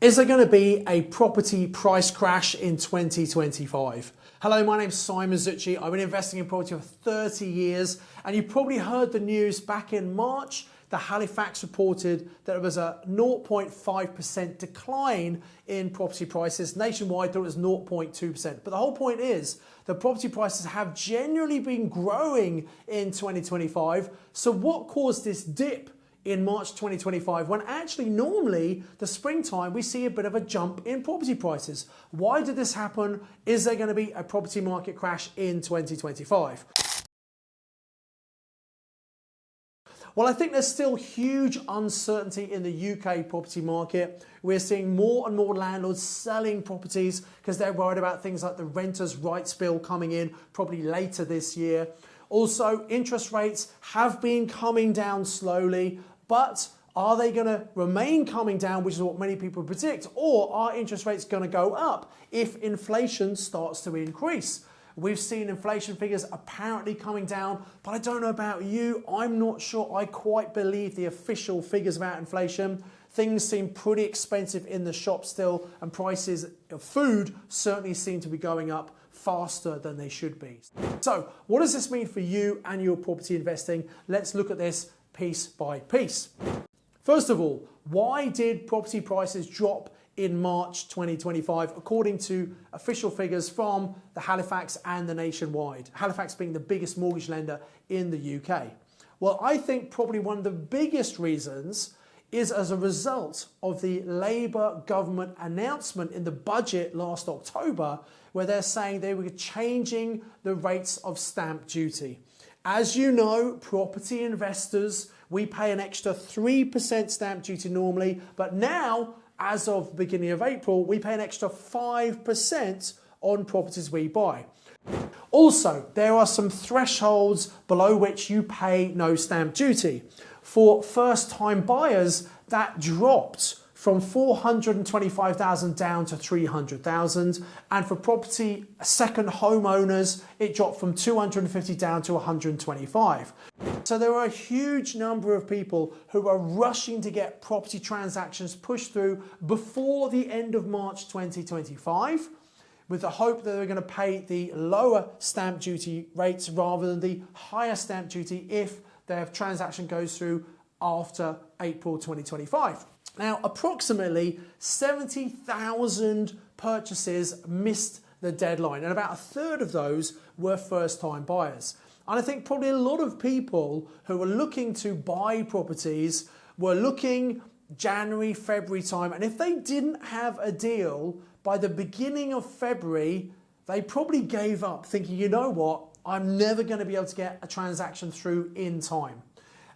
Is there going to be a property price crash in 2025? Hello, my name's Simon Zutshi. I've been investing in property for 30 years, and you probably heard the news back in March. The Halifax reported that it was a 0.5% decline in property prices. Nationwide, thought it was 0.2%. But the whole point is that property prices have generally been growing in 2025. So what caused this dip in March 2025 when actually normally the springtime we see a bit of a jump in property prices? Why did this happen? Is there going to be a property market crash in 2025? Well, I think there's still huge uncertainty in the UK property market. We're seeing more and more landlords selling properties because they're worried about things like the Renters' Rights Bill coming in probably later this year. Also, interest rates have been coming down slowly, but are they going to remain coming down, which is what many people predict, or are interest rates going to go up if inflation starts to increase? We've seen inflation figures apparently coming down, but I don't know about you. I'm not sure I quite believe the official figures about inflation. Things seem pretty expensive in the shop still, and prices of food certainly seem to be going up faster than they should be. So what does this mean for you and your property investing? Let's look at this piece by piece. First of all, why did property prices drop in March 2025 according to official figures from the Halifax and the Nationwide? Halifax being the biggest mortgage lender in the UK. Well, I think probably one of the biggest reasons is as a result of the Labour government announcement in the budget last October, where they're saying they were changing the rates of stamp duty. As you know, property investors, we pay an extra 3% stamp duty normally, but now, as of the beginning of April, we pay an extra 5% on properties we buy. Also, there are some thresholds below which you pay no stamp duty. For first-time buyers, that dropped from 425,000 down to 300,000, and for property second homeowners, it dropped from 250 down to 125. So there are a huge number of people who are rushing to get property transactions pushed through before the end of March 2025, with the hope that they're going to pay the lower stamp duty rates rather than the higher stamp duty if their transaction goes through after April 2025. Now, approximately 70,000 purchases missed the deadline, and about a third of those were first-time buyers. And I think probably a lot of people who were looking to buy properties were looking January, February time, and if they didn't have a deal by the beginning of February, they probably gave up thinking, you know what, I'm never going to be able to get a transaction through in time.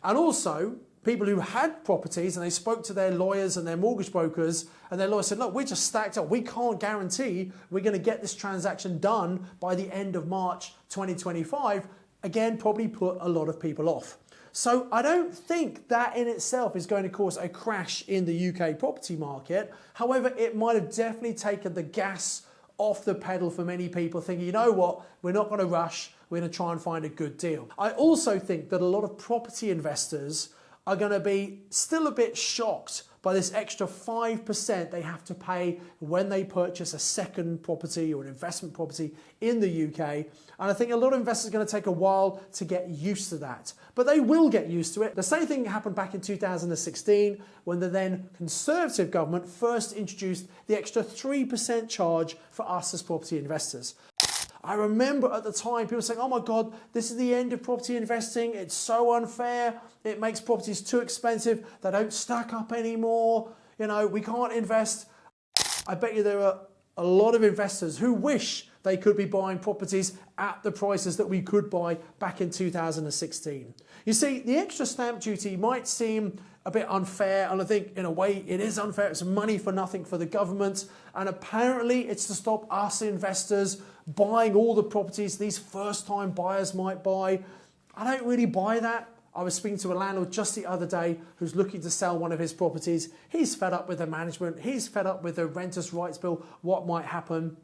And also, people who had properties and they spoke to their lawyers and their mortgage brokers, and their lawyers said, look, we're just stacked up. We can't guarantee we're going to get this transaction done by the end of March 2025. Again, probably put a lot of people off. So I don't think that in itself is going to cause a crash in the UK property market. However, it might have definitely taken the gas off the pedal for many people, thinking, you know what, we're not going to rush, we're going to try and find a good deal. I also think that a lot of property investors are going to be still a bit shocked by this extra 5% they have to pay when they purchase a second property or an investment property in the UK. And I think a lot of investors are going to take a while to get used to that. But they will get used to it. The same thing happened back in 2016 when the then Conservative government first introduced the extra 3% charge for us as property investors. I remember at the time people saying, oh my God, this is the end of property investing. It's so unfair. It makes properties too expensive. They don't stack up anymore. You know, we can't invest. I bet you there are a lot of investors who wish they could be buying properties at the prices that we could buy back in 2016. You see, the extra stamp duty might seem a bit unfair, and I think in a way it is unfair. It's money for nothing for the government, and apparently it's to stop us investors buying all the properties these first-time buyers might buy. I don't really buy that. I was speaking to a landlord just the other day who's looking to sell one of his properties. He's fed up with the management. He's fed up with the Renters' Rights Bill, what might happen.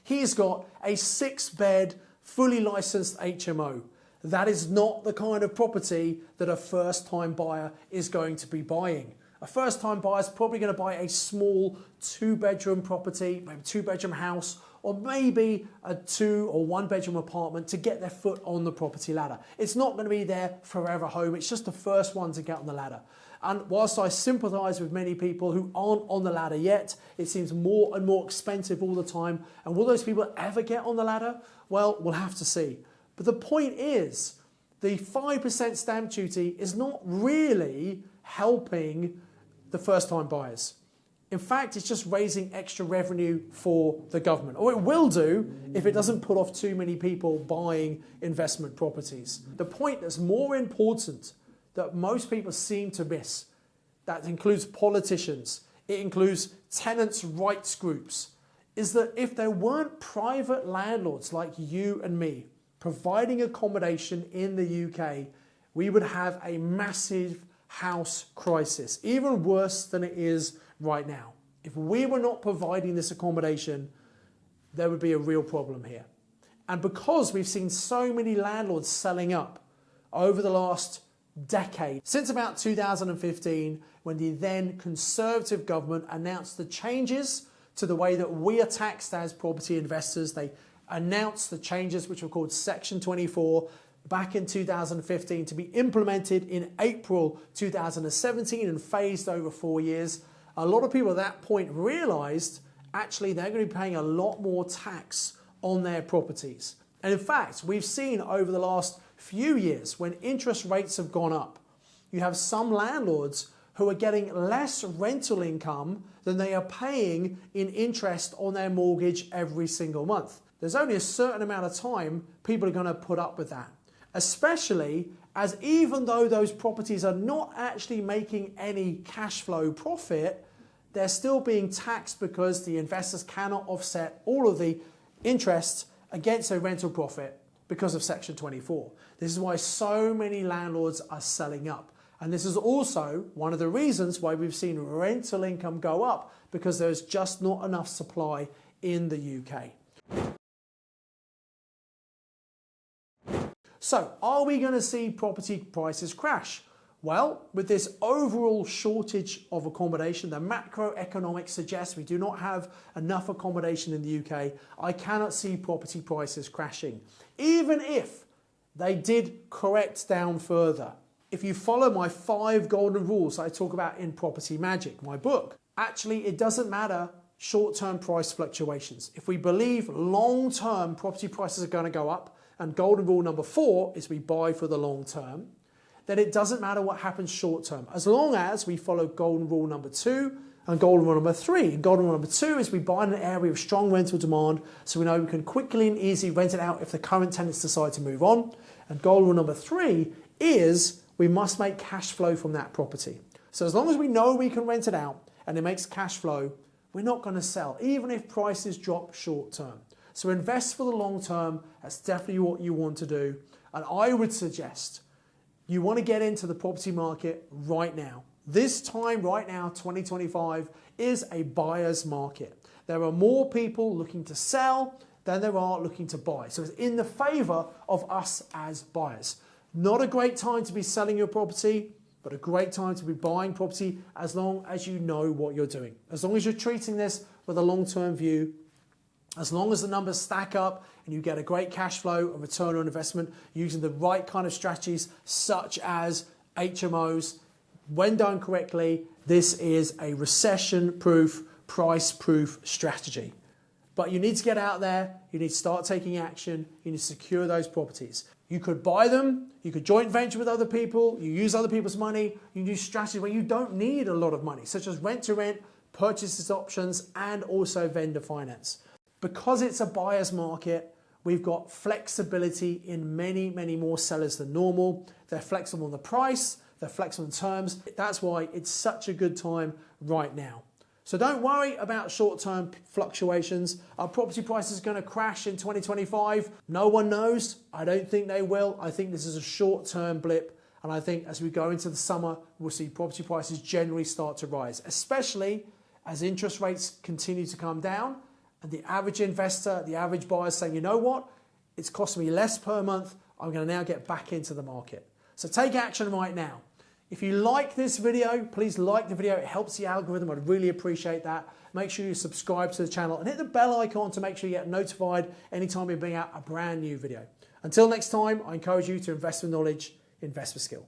He's got a 6-bed, fully licensed HMO. That is not the kind of property that a first-time buyer is going to be buying. A first-time buyer is probably going to buy a small 2-bedroom property, maybe 2-bedroom house, or maybe a 2 or 1-bedroom apartment to get their foot on the property ladder. It's not going to be their forever home. It's just the first one to get on the ladder. And whilst I sympathise with many people who aren't on the ladder yet, it seems more and more expensive all the time. And will those people ever get on the ladder? Well, we'll have to see. But the point is, the 5% stamp duty is not really helping the first-time buyers. In fact, it's just raising extra revenue for the government, or it will do if it doesn't put off too many people buying investment properties. The point that's more important that most people seem to miss, that includes politicians, it includes tenants' rights groups, is that if there weren't private landlords like you and me providing accommodation in the UK, we would have a massive house crisis, even worse than it is right now. If we were not providing this accommodation, there would be a real problem here. And because we've seen so many landlords selling up over the last decade, since about 2015, when the then Conservative government announced the changes to the way that we are taxed as property investors, they announced the changes which were called Section 24 back in 2015 to be implemented in April 2017 and phased over 4 years. A lot of people at that point realised actually they're going to be paying a lot more tax on their properties. And in fact, we've seen over the last few years when interest rates have gone up, you have some landlords who are getting less rental income than they are paying in interest on their mortgage every single month. There's only a certain amount of time people are going to put up with that, especially as even though those properties are not actually making any cash flow profit, they're still being taxed because the investors cannot offset all of the interest against a rental profit because of Section 24. This is why so many landlords are selling up. And this is also one of the reasons why we've seen rental income go up, because there's just not enough supply in the UK. So, are we going to see property prices crash? Well, with this overall shortage of accommodation, the macroeconomics suggests we do not have enough accommodation in the UK. I cannot see property prices crashing, even if they did correct down further. If you follow my 5 golden rules I talk about in Property Magic, my book, actually it doesn't matter short-term price fluctuations. If we believe long-term property prices are going to go up, and golden rule number 4 is we buy for the long term, then it doesn't matter what happens short term, as long as we follow golden rule number 2 and golden rule number 3. And golden rule number 2 is we buy in an area with strong rental demand, so we know we can quickly and easily rent it out if the current tenants decide to move on. And golden rule number 3 is we must make cash flow from that property. So as long as we know we can rent it out and it makes cash flow, we're not going to sell, even if prices drop short term. So invest for the long term. That's definitely what you want to do. And I would suggest you want to get into the property market right now. This time right now, 2025, is a buyer's market. There are more people looking to sell than there are looking to buy. So it's in the favour of us as buyers. Not a great time to be selling your property, but a great time to be buying property as long as you know what you're doing. As long as you're treating this with a long-term view, as long as the numbers stack up and you get a great cash flow and return on investment using the right kind of strategies such as HMOs, when done correctly, this is a recession-proof, price-proof strategy. But you need to get out there, you need to start taking action, you need to secure those properties. You could buy them, you could joint venture with other people, you use other people's money, you use strategies where you don't need a lot of money, such as rent-to-rent, purchases options, and also vendor finance. Because it's a buyer's market, we've got flexibility in many, many more sellers than normal. They're flexible on the price, they're flexible on terms. That's why it's such a good time right now. So don't worry about short-term fluctuations. Are property prices going to crash in 2025? No one knows. I don't think they will. I think this is a short-term blip. And I think as we go into the summer, we'll see property prices generally start to rise, especially as interest rates continue to come down. And the average investor, the average buyer is saying, you know what? It's costing me less per month. I'm going to now get back into the market. So take action right now. If you like this video, please like the video. It helps the algorithm. I'd really appreciate that. Make sure you subscribe to the channel and hit the bell icon to make sure you get notified anytime we bring out a brand new video. Until next time, I encourage you to invest with knowledge, invest with skill.